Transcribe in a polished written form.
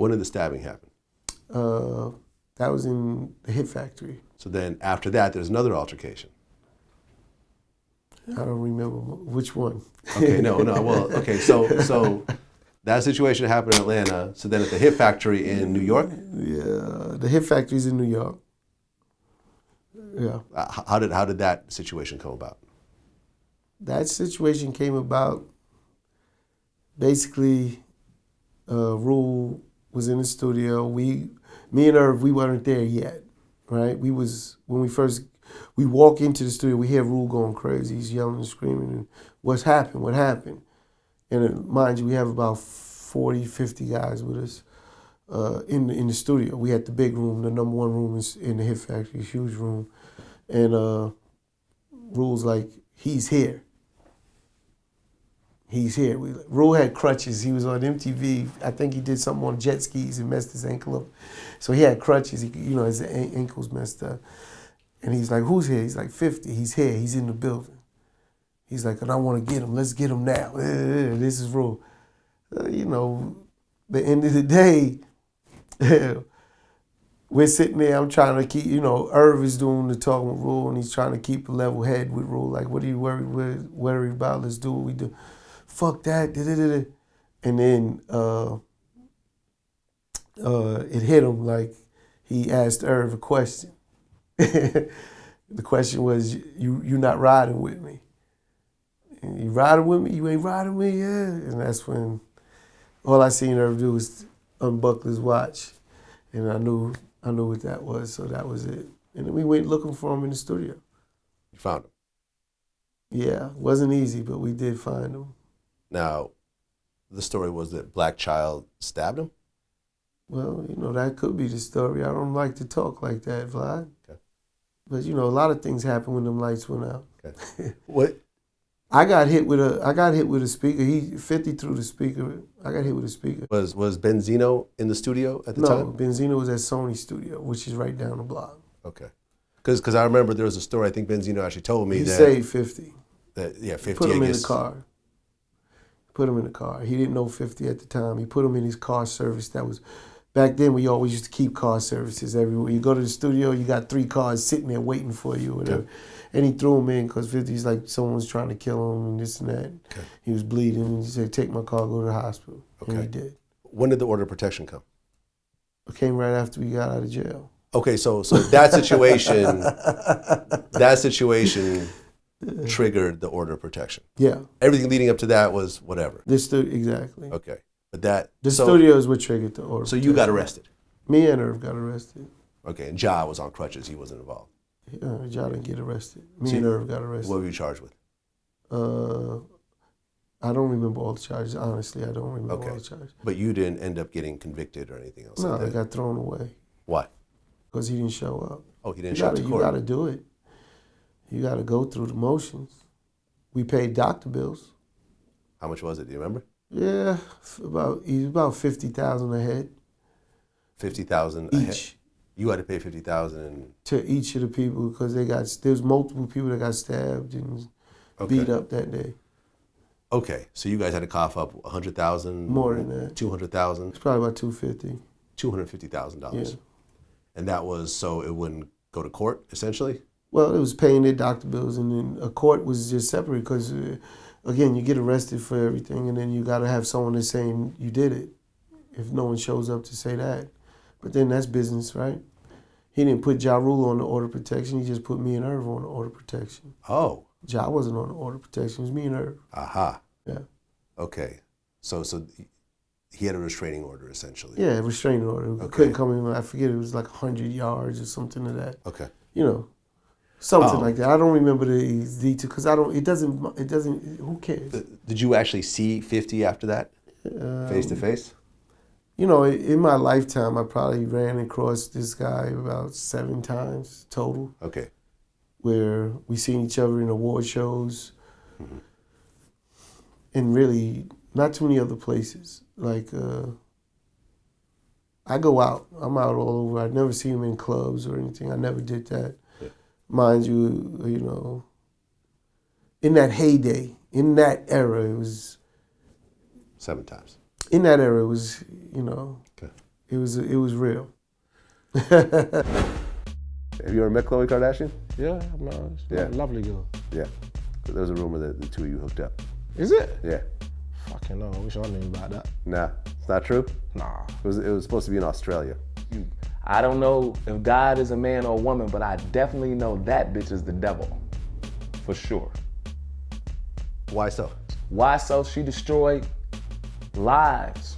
When did the stabbing happen? That was in the Hit Factory. So then after that, there's another altercation. I don't remember which one. Okay, no. Well, okay, so that situation happened in Atlanta. So then at the Hit Factory in New York? Yeah, the Hit Factory's in New York. Yeah. How did that situation come about? That situation came about basically, Rule was in the studio. Me and Irv, we weren't there yet, right? We walk into the studio, we hear Rule going crazy. He's yelling and screaming, and what's happened? What happened? And mind you, we have about 40, 50 guys with us in the studio. We had the big room, the number one room is in the Hit Factory, huge room. And Rule's like, he's here. He's here. Rule had crutches. He was on MTV. I think he did something on jet skis and messed his ankle up. So he had crutches. His ankle's messed up. And he's like, who's here? He's like, 50. He's here. He's in the building. He's like, and I want to get him. Let's get him now. This is Rule. The end of the day, we're sitting there. I'm trying to keep, Irv is doing the talking with Rule, and he's trying to keep a level head with Rule. Like, what are you worried about? Let's do what we do. Fuck that. And then it hit him like he asked Irv a question. The question was, you not riding with me? And you riding with me? You ain't riding with me? Yeah. And that's when all I seen Irv do was unbuckle his watch. And I knew what that was, so that was it. And then we went looking for him in the studio. You found him? Yeah, wasn't easy, but we did find him. Now, the story was that black child stabbed him? Well, that could be the story. I don't like to talk like that, Vlad. Okay. But a lot of things happen when them lights went out. Okay. What? I got hit with a speaker. 50 through the speaker. I got hit with a speaker. Was Benzino in the studio at the time? No, Benzino was at Sony Studio, which is right down the block. Okay. Because I remember there was a story, I think Benzino actually told me he that... saved 50. 50, Put him I in guess. the car. Put him in the car. He didn't know 50 at the time. He put him in his car service that was... Back then, we always used to keep car services everywhere. You go to the studio, you got 3 cars sitting there waiting for you or whatever. Okay. And he threw him in because 50's like someone was trying to kill him and this and that. Okay. He was bleeding and he said, take my car, go to the hospital. Okay. And he did. When did the order of protection come? It came right after we got out of jail. Okay, so that situation triggered the order of protection. Yeah. Everything leading up to that was whatever. Exactly. Okay. But the studio is what triggered the order. So you got arrested? Me and Irv got arrested. Okay, and Ja was on crutches. He wasn't involved. Ja didn't get arrested. Me and Irv got arrested. What were you charged with? I don't remember all the charges. Honestly, I don't remember all the charges. But you didn't end up getting convicted or anything else? No, like that? I got thrown away. Why? Because he didn't show up. Oh, he didn't show up to court? You got to do it. You got to go through the motions. We paid doctor bills. How much was it? Do you remember? Yeah, about $50,000 a head. $50,000 a head? Each. You had to pay $50,000 to each of the people because there's multiple people that got stabbed and beat up that day. Okay, so you guys had to cough up $100,000? More than that. $200,000? It's probably about $250,000. $250,000. Yeah. And that was so it wouldn't go to court, essentially? Well, it was paying their doctor bills, and then a court was just separate because, again, you get arrested for everything, and then you got to have someone that's saying you did it if no one shows up to say that. But then that's business, right? He didn't put Ja Rule on the order of protection. He just put me and Irv on the order of protection. Oh. Ja wasn't on the order of protection. It was me and Irv. Aha. Yeah. Okay. So he had a restraining order, essentially. Yeah, a restraining order. Okay. Couldn't come in. I forget. It was like 100 yards or something like that. Okay. Something like that. I don't remember the detail because it doesn't. Who cares? Did you actually see 50 after that, face to face? In my lifetime, I probably ran across this guy about 7 times total. Okay. Where we seen each other in award shows, and really not too many other places. Like I go out. I'm out all over. I never see him in clubs or anything. I never did that. Mind you, in that heyday, in that era, it was... 7 times. In that era, it was, Okay. It was real. Have you ever met Khloe Kardashian? Yeah, no, she's Yeah. a lovely girl. Yeah. There was a rumor that the two of you hooked up. Is it? Yeah. Fucking no, I wish I knew about that. Nah, it's not true? Nah. It was supposed to be in Australia. I don't know if God is a man or a woman, but I definitely know that bitch is the devil. For sure. Why so? Why so? She destroyed lives.